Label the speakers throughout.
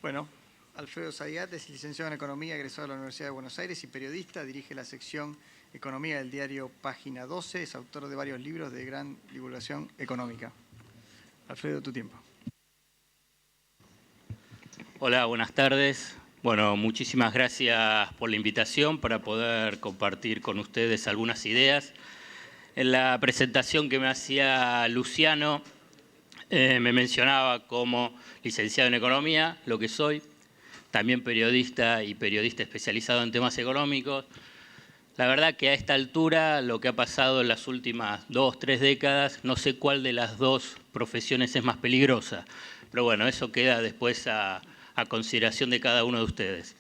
Speaker 1: Bueno, Alfredo Zayat es licenciado en Economía, egresado de la Universidad de Buenos Aires y periodista. Dirige la sección Economía del diario Página 12. Es autor de varios libros de gran divulgación económica. Alfredo, tu tiempo.
Speaker 2: Hola, buenas tardes. Bueno, muchísimas gracias por la invitación para poder compartir con ustedes algunas ideas. En la presentación que me hacía Luciano, me mencionaba como licenciado en Economía, lo que soy, también periodista y periodista especializado en temas económicos. La verdad que a esta altura, lo que ha pasado en las últimas 2 o 3 décadas, no sé cuál de las dos profesiones es más peligrosa. Pero bueno, eso queda después a consideración de cada uno de ustedes.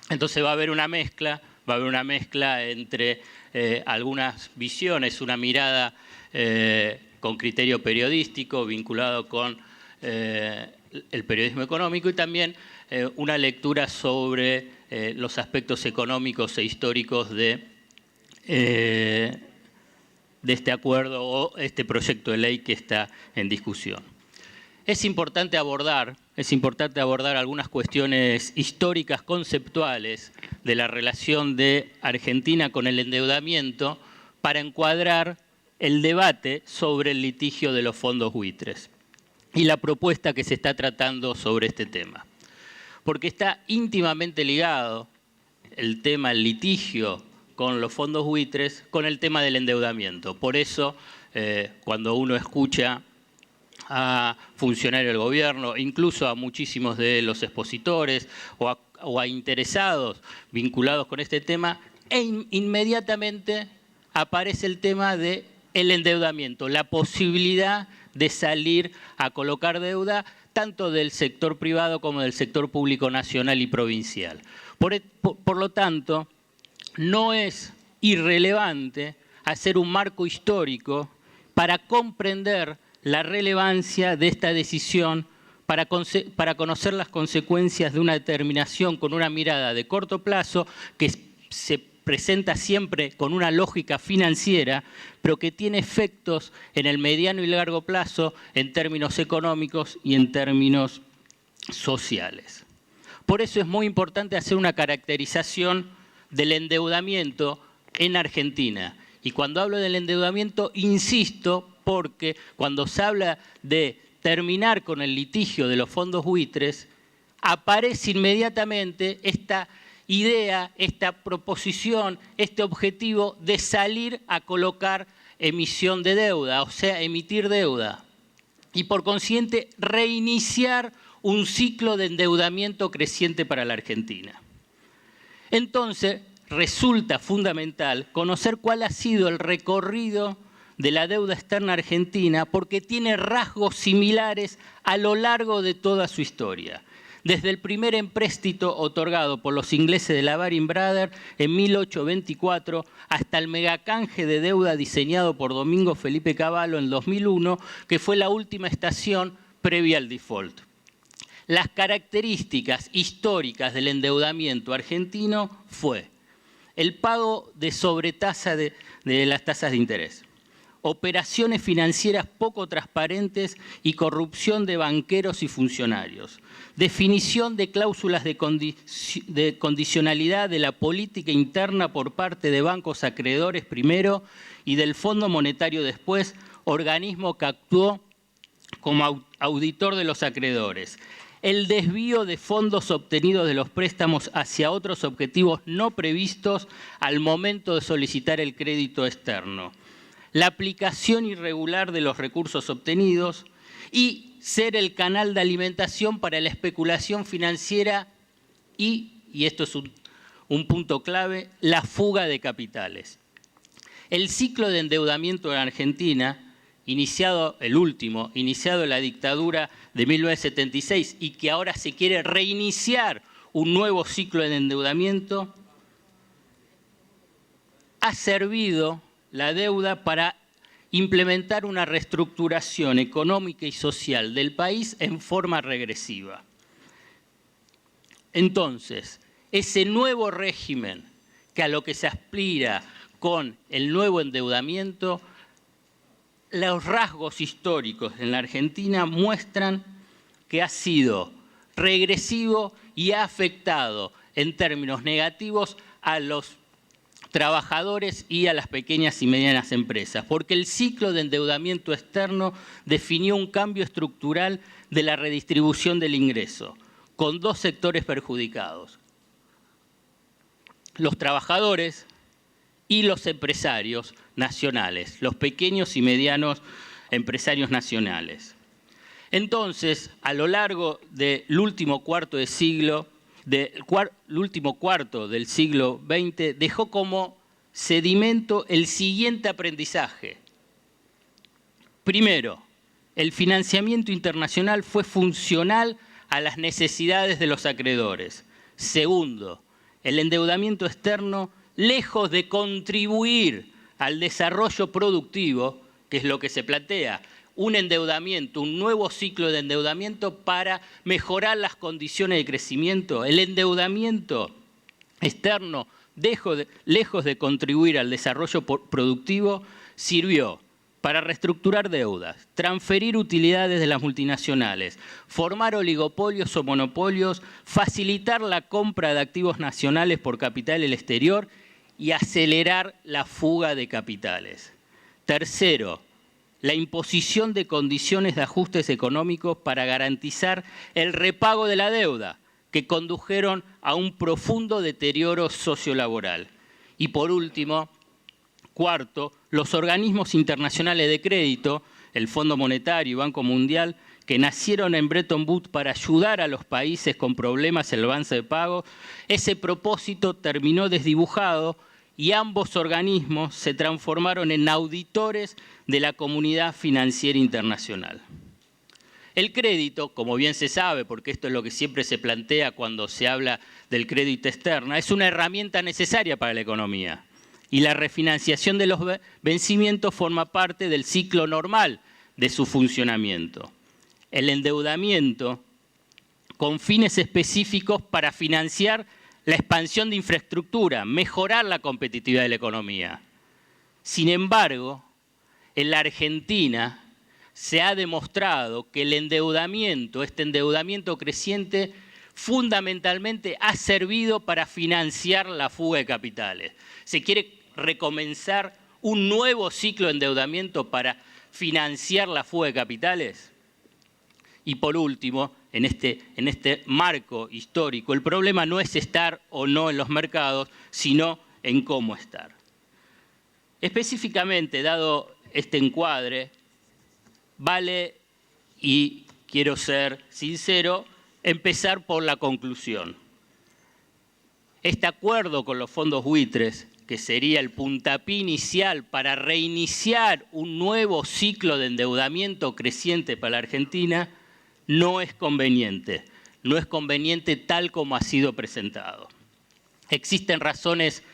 Speaker 2: Entonces va a haber una mezcla entre algunas visiones, una mirada con criterio periodístico vinculado con el periodismo económico y también una lectura sobre los aspectos económicos e históricos de este acuerdo o este proyecto de ley que está en discusión. Es importante abordar algunas cuestiones históricas conceptuales de la relación de Argentina con el endeudamiento para encuadrar el debate sobre el litigio de los fondos buitres y la propuesta que se está tratando sobre este tema. Porque está íntimamente ligado el litigio con los fondos buitres con el tema del endeudamiento. Por eso, cuando uno escucha a funcionarios del gobierno, incluso a muchísimos de los expositores o a interesados vinculados con este tema, inmediatamente aparece el tema del endeudamiento, la posibilidad de salir a colocar deuda tanto del sector privado como del sector público nacional y provincial. Por lo tanto, no es irrelevante hacer un marco histórico para comprender la relevancia de esta decisión, para conocer las consecuencias de una determinación con una mirada de corto plazo que se presenta siempre con una lógica financiera, pero que tiene efectos en el mediano y largo plazo en términos económicos y en términos sociales. Por eso es muy importante hacer una caracterización del endeudamiento en Argentina. Y cuando hablo del endeudamiento, insisto, porque cuando se habla de terminar con el litigio de los fondos buitres, aparece inmediatamente esta idea, esta proposición, este objetivo de salir a colocar emisión de deuda, o sea, emitir deuda. Y por consiguiente, reiniciar un ciclo de endeudamiento creciente para la Argentina. Entonces, resulta fundamental conocer cuál ha sido el recorrido de la deuda externa argentina porque tiene rasgos similares a lo largo de toda su historia. Desde el primer empréstito otorgado por los ingleses de la Baring Brothers en 1824 hasta el megacanje de deuda diseñado por Domingo Felipe Cavallo en 2001, que fue la última estación previa al default. Las características históricas del endeudamiento argentino fue el pago de sobretasa de las tasas de interés, operaciones financieras poco transparentes y corrupción de banqueros y funcionarios, definición de cláusulas de condicionalidad de la política interna por parte de bancos acreedores primero y del Fondo Monetario después, organismo que actuó como auditor de los acreedores. El desvío de fondos obtenidos de los préstamos hacia otros objetivos no previstos al momento de solicitar el crédito externo. La aplicación irregular de los recursos obtenidos y ser el canal de alimentación para la especulación financiera y esto es un punto clave, la fuga de capitales. El ciclo de endeudamiento en Argentina, el último, iniciado en la dictadura de 1976 y que ahora se quiere reiniciar un nuevo ciclo de endeudamiento, ha servido la deuda para implementar una reestructuración económica y social del país en forma regresiva. Entonces, ese nuevo régimen que a lo que se aspira con el nuevo endeudamiento, los rasgos históricos en la Argentina muestran que ha sido regresivo y ha afectado en términos negativos a los trabajadores y a las pequeñas y medianas empresas, porque el ciclo de endeudamiento externo definió un cambio estructural de la redistribución del ingreso, con dos sectores perjudicados: los trabajadores y los empresarios nacionales, los pequeños y medianos empresarios nacionales. Entonces, a lo largo del último cuarto del siglo XX, dejó como sedimento el siguiente aprendizaje. Primero, el financiamiento internacional fue funcional a las necesidades de los acreedores. Segundo, el endeudamiento externo, lejos de contribuir al desarrollo productivo, que es lo que se plantea, un endeudamiento, un nuevo ciclo de endeudamiento para mejorar las condiciones de crecimiento. El endeudamiento externo, lejos de contribuir al desarrollo productivo, sirvió para reestructurar deudas, transferir utilidades de las multinacionales, formar oligopolios o monopolios, facilitar la compra de activos nacionales por capital del exterior y acelerar la fuga de capitales. Tercero, la imposición de condiciones de ajustes económicos para garantizar el repago de la deuda, que condujeron a un profundo deterioro sociolaboral. Y por último, cuarto, los organismos internacionales de crédito, el Fondo Monetario y Banco Mundial, que nacieron en Bretton Woods para ayudar a los países con problemas en el avance de pago, ese propósito terminó desdibujado y ambos organismos se transformaron en auditores de la comunidad financiera internacional. El crédito, como bien se sabe, porque esto es lo que siempre se plantea cuando se habla del crédito externo, es una herramienta necesaria para la economía. Y la refinanciación de los vencimientos forma parte del ciclo normal de su funcionamiento. El endeudamiento con fines específicos para financiar la expansión de infraestructura, mejorar la competitividad de la economía. Sin embargo, en la Argentina se ha demostrado que el endeudamiento, este endeudamiento creciente, fundamentalmente ha servido para financiar la fuga de capitales. Se quiere recomenzar un nuevo ciclo de endeudamiento para financiar la fuga de capitales. Y por último, en este marco histórico, el problema no es estar o no en los mercados, sino en cómo estar. Específicamente, dado este encuadre, vale, y quiero ser sincero, empezar por la conclusión. Este acuerdo con los fondos buitres, que sería el puntapié inicial para reiniciar un nuevo ciclo de endeudamiento creciente para la Argentina, no es conveniente tal como ha sido presentado. Existen razones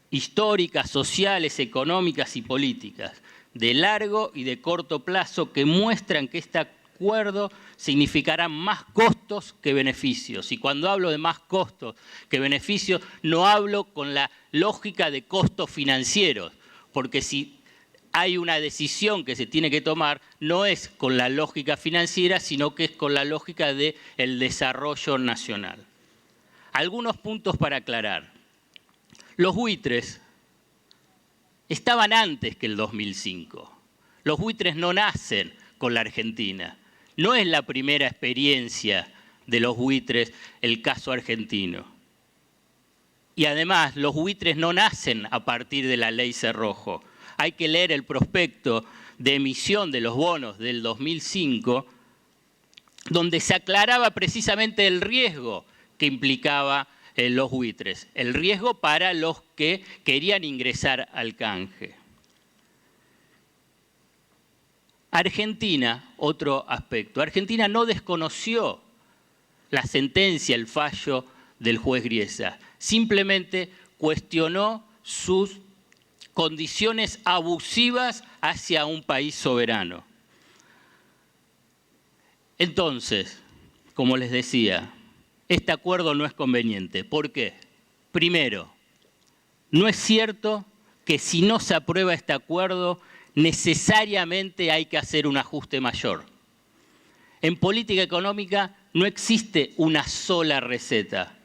Speaker 2: históricas, sociales, económicas y políticas de largo y de corto plazo que muestran que este acuerdo significará más costos que beneficios. Y cuando hablo de más costos que beneficios, no hablo con la lógica de costos financieros, porque si hay una decisión que se tiene que tomar, no es con la lógica financiera, sino que es con la lógica del desarrollo nacional. Algunos puntos para aclarar. Los buitres estaban antes que el 2005. Los buitres no nacen con la Argentina. No es la primera experiencia de los buitres el caso argentino. Y además, los buitres no nacen a partir de la ley Cerrojo. Hay que leer el prospecto de emisión de los bonos del 2005, donde se aclaraba precisamente el riesgo que implicaba los buitres, el riesgo para los que querían ingresar al canje. Argentina, otro aspecto. Argentina no desconoció la sentencia, el fallo del juez Griesa, simplemente cuestionó sus condiciones abusivas hacia un país soberano. Entonces, como les decía, este acuerdo no es conveniente. ¿Por qué? Primero, no es cierto que si no se aprueba este acuerdo, necesariamente hay que hacer un ajuste mayor. En política económica no existe una sola receta.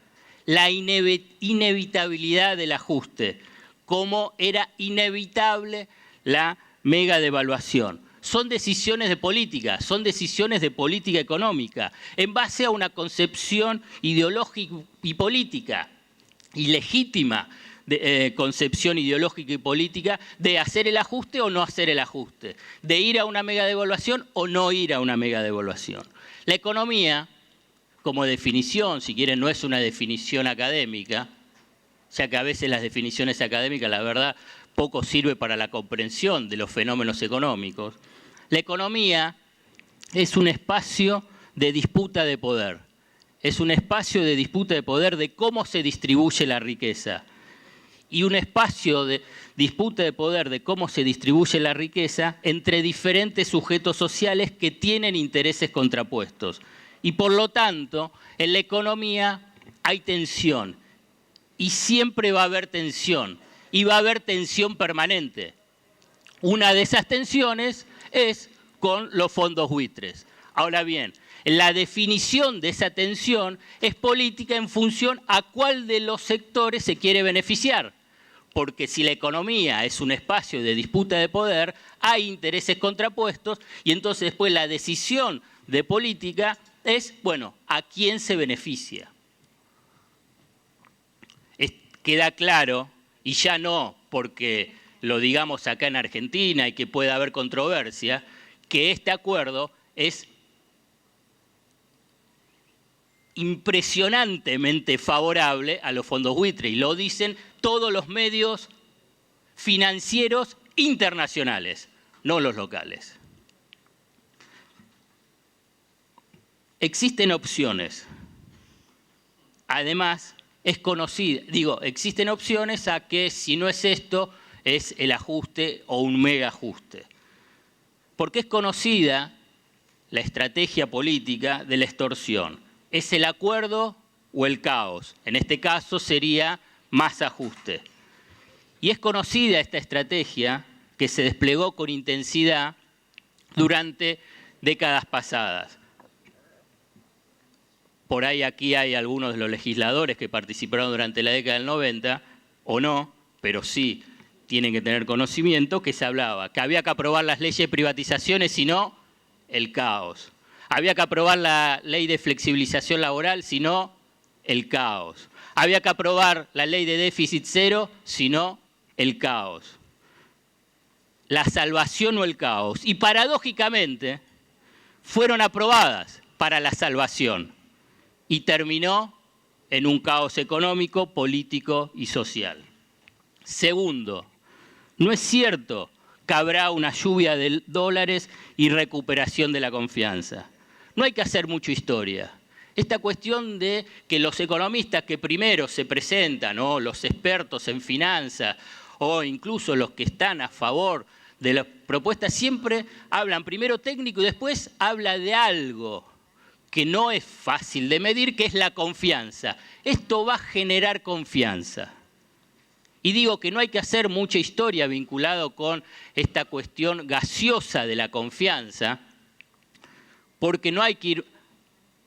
Speaker 2: La inevitabilidad del ajuste, como era inevitable la mega devaluación. Son decisiones de política económica, en base a una concepción ideológica y política, y legítima concepción ideológica y política de hacer el ajuste o no hacer el ajuste, de ir a una mega devaluación o no ir a una mega devaluación. La economía, como definición, si quieren, no es una definición académica, ya que a veces las definiciones académicas, la verdad, poco sirve para la comprensión de los fenómenos económicos. La economía es un espacio de disputa de poder. Es un espacio de disputa de poder de cómo se distribuye la riqueza. Y un espacio de disputa de poder de cómo se distribuye la riqueza entre diferentes sujetos sociales que tienen intereses contrapuestos. Y por lo tanto, en la economía hay tensión. Y siempre va a haber tensión. Y va a haber tensión permanente. Una de esas tensiones es con los fondos buitres. Ahora bien, la definición de esa tensión es política en función a cuál de los sectores se quiere beneficiar. Porque si la economía es un espacio de disputa de poder, hay intereses contrapuestos y entonces después la decisión de política es, bueno, ¿a quién se beneficia? Queda claro, y ya no porque lo digamos acá en Argentina y que pueda haber controversia, que este acuerdo es impresionantemente favorable a los fondos buitre, y lo dicen todos los medios financieros internacionales, no los locales. Existen opciones. Además, es conocida, existen opciones a que si no es esto, es el ajuste o un mega ajuste. Porque es conocida la estrategia política de la extorsión. ¿Es el acuerdo o el caos? En este caso sería más ajuste. Y es conocida esta estrategia que se desplegó con intensidad durante décadas pasadas. Por ahí aquí hay algunos de los legisladores que participaron durante la década del 90, o no, pero sí tienen que tener conocimiento, que se hablaba que había que aprobar las leyes de privatizaciones, si no, el caos. Había que aprobar la ley de flexibilización laboral, si no, el caos. Había que aprobar la ley de déficit cero, si no, el caos. La salvación o el caos. Y paradójicamente, fueron aprobadas para la salvación. Y terminó en un caos económico, político y social. Segundo, no es cierto que habrá una lluvia de dólares y recuperación de la confianza. No hay que hacer mucha historia. Esta cuestión de que los economistas que primero se presentan, o los expertos en finanzas, o incluso los que están a favor de las propuestas, siempre hablan primero técnico y después habla de algo que no es fácil de medir, que es la confianza. Esto va a generar confianza. Y digo que no hay que hacer mucha historia vinculado con esta cuestión gaseosa de la confianza, porque no hay que ir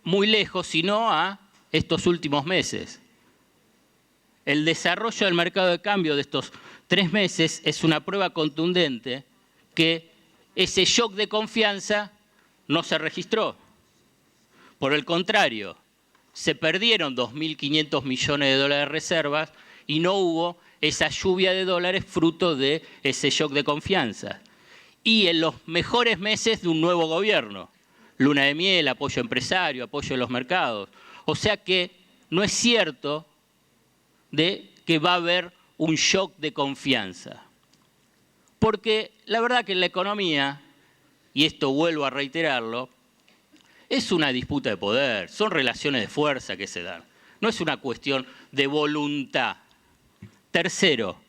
Speaker 2: muy lejos, sino a estos últimos meses. El desarrollo del mercado de cambio de estos 3 meses es una prueba contundente que ese shock de confianza no se registró. Por el contrario, se perdieron 2.500 millones de dólares de reservas y no hubo esa lluvia de dólares fruto de ese shock de confianza. Y en los mejores meses de un nuevo gobierno, luna de miel, apoyo empresario, apoyo de los mercados. O sea que no es cierto de que va a haber un shock de confianza. Porque la verdad que en la economía, y esto vuelvo a reiterarlo, es una disputa de poder, son relaciones de fuerza que se dan. No es una cuestión de voluntad. Tercero,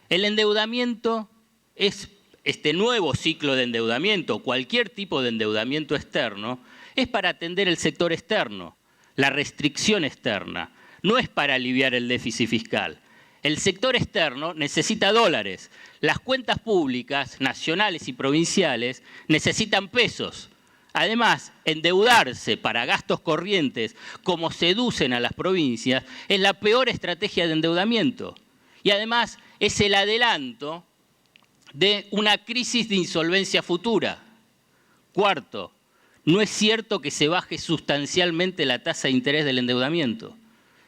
Speaker 2: el endeudamiento es este nuevo ciclo de endeudamiento, cualquier tipo de endeudamiento externo, es para atender el sector externo, la restricción externa, no es para aliviar el déficit fiscal. El sector externo necesita dólares, las cuentas públicas, nacionales y provinciales, necesitan pesos. Además, endeudarse para gastos corrientes, como seducen a las provincias, es la peor estrategia de endeudamiento. Y además es el adelanto de una crisis de insolvencia futura. Cuarto, no es cierto que se baje sustancialmente la tasa de interés del endeudamiento.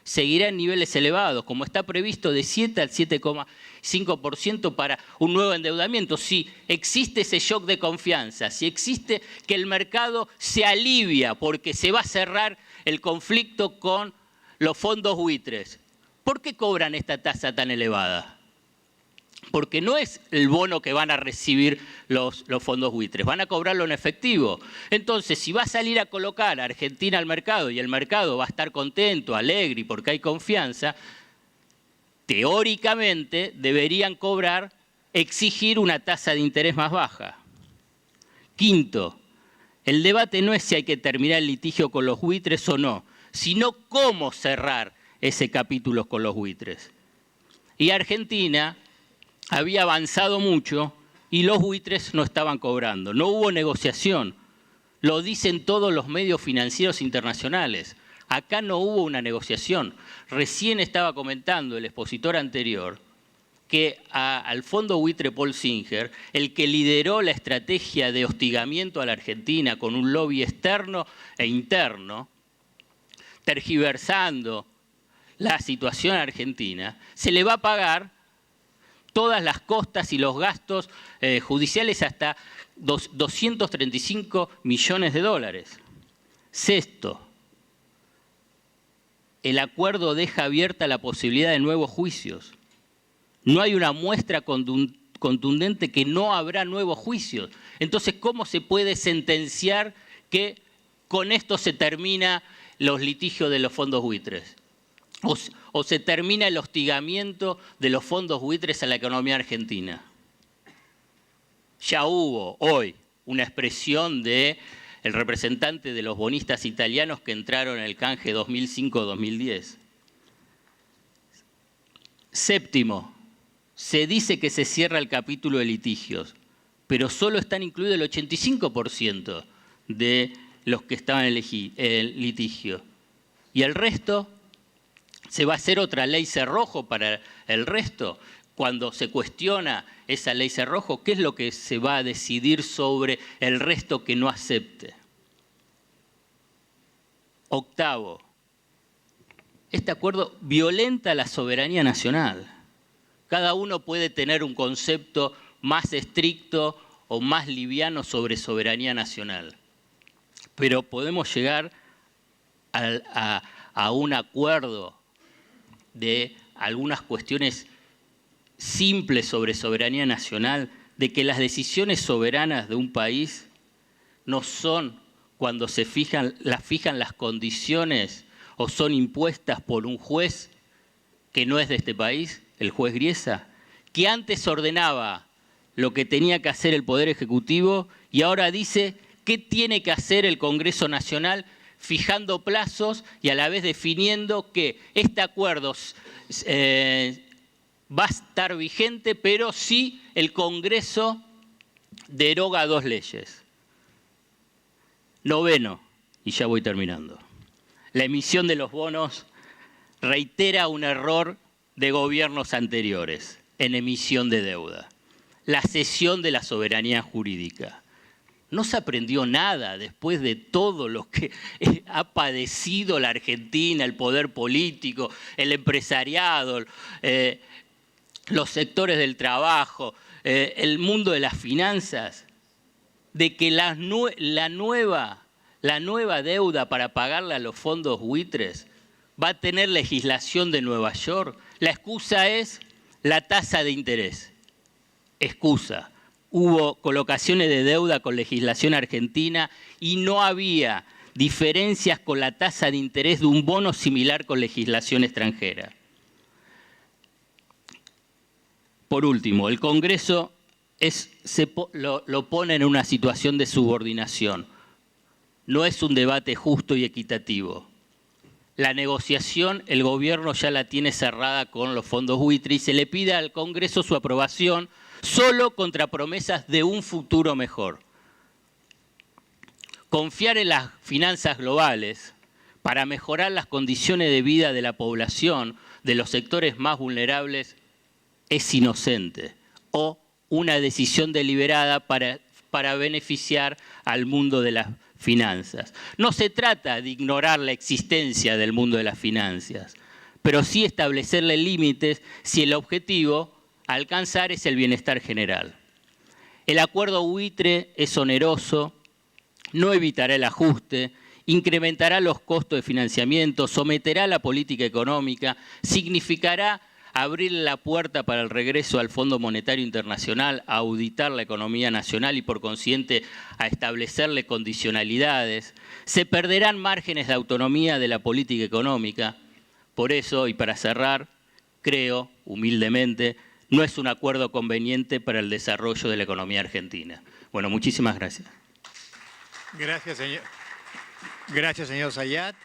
Speaker 2: Seguirá en niveles elevados, como está previsto, de 7 al 7,5% para un nuevo endeudamiento. Si existe ese shock de confianza, si existe que el mercado se alivia porque se va a cerrar el conflicto con los fondos buitres, ¿por qué cobran esta tasa tan elevada? Porque no es el bono que van a recibir los fondos buitres, van a cobrarlo en efectivo. Entonces, si va a salir a colocar a Argentina al mercado y el mercado va a estar contento, alegre y porque hay confianza, teóricamente deberían exigir una tasa de interés más baja. Quinto, el debate no es si hay que terminar el litigio con los buitres o no, sino cómo cerrar ese capítulo con los buitres. Y Argentina había avanzado mucho y los buitres no estaban cobrando. No hubo negociación. Lo dicen todos los medios financieros internacionales. Acá no hubo una negociación. Recién estaba comentando el expositor anterior que al fondo buitre Paul Singer, el que lideró la estrategia de hostigamiento a la Argentina con un lobby externo e interno, tergiversando la situación argentina, se le va a pagar todas las costas y los gastos judiciales hasta 235 millones de dólares. Sexto, el acuerdo deja abierta la posibilidad de nuevos juicios. No hay una muestra contundente que no habrá nuevos juicios. Entonces, ¿cómo se puede sentenciar que con esto se termina los litigios de los fondos buitres? O se termina el hostigamiento de los fondos buitres a la economía argentina. Ya hubo hoy una expresión del representante de los bonistas italianos que entraron en el canje 2005-2010. Séptimo, se dice que se cierra el capítulo de litigios, pero solo están incluidos el 85% de los que estaban en el litigio. Y el resto, ¿se va a hacer otra ley cerrojo para el resto? Cuando se cuestiona esa ley cerrojo, ¿qué es lo que se va a decidir sobre el resto que no acepte? Octavo, este acuerdo violenta la soberanía nacional. Cada uno puede tener un concepto más estricto o más liviano sobre soberanía nacional, pero podemos llegar a un acuerdo de algunas cuestiones simples sobre soberanía nacional, de que las decisiones soberanas de un país no son cuando las fijan las condiciones o son impuestas por un juez que no es de este país, el juez Griesa, que antes ordenaba lo que tenía que hacer el Poder Ejecutivo y ahora dice qué tiene que hacer el Congreso Nacional, fijando plazos y a la vez definiendo que este acuerdo va a estar vigente, pero sí el Congreso deroga 2 leyes. Noveno, y ya voy terminando. La emisión de los bonos reitera un error de gobiernos anteriores en emisión de deuda. La cesión de la soberanía jurídica. No se aprendió nada después de todo lo que ha padecido la Argentina, el poder político, el empresariado, los sectores del trabajo, el mundo de las finanzas, de que la nueva deuda para pagarle a los fondos buitres va a tener legislación de Nueva York. La excusa es la tasa de interés. Excusa. Hubo colocaciones de deuda con legislación argentina y no había diferencias con la tasa de interés de un bono similar con legislación extranjera. Por último, el Congreso lo pone en una situación de subordinación. No es un debate justo y equitativo. La negociación, el gobierno ya la tiene cerrada con los fondos buitre y se le pide al Congreso su aprobación solo contra promesas de un futuro mejor. Confiar en las finanzas globales para mejorar las condiciones de vida de la población, de los sectores más vulnerables, es inocente o una decisión deliberada para beneficiar al mundo de las finanzas. No se trata de ignorar la existencia del mundo de las finanzas, pero sí establecerle límites si el objetivo a alcanzar es el bienestar general. El acuerdo buitre es oneroso, no evitará el ajuste, incrementará los costos de financiamiento, someterá la política económica, significará abrir la puerta para el regreso al Fondo Monetario Internacional, a auditar la economía nacional y por consiguiente a establecerle condicionalidades. Se perderán márgenes de autonomía de la política económica. Por eso, y para cerrar, creo, humildemente, no es un acuerdo conveniente para el desarrollo de la economía argentina. Bueno, muchísimas gracias.
Speaker 3: Gracias, señor Zayat.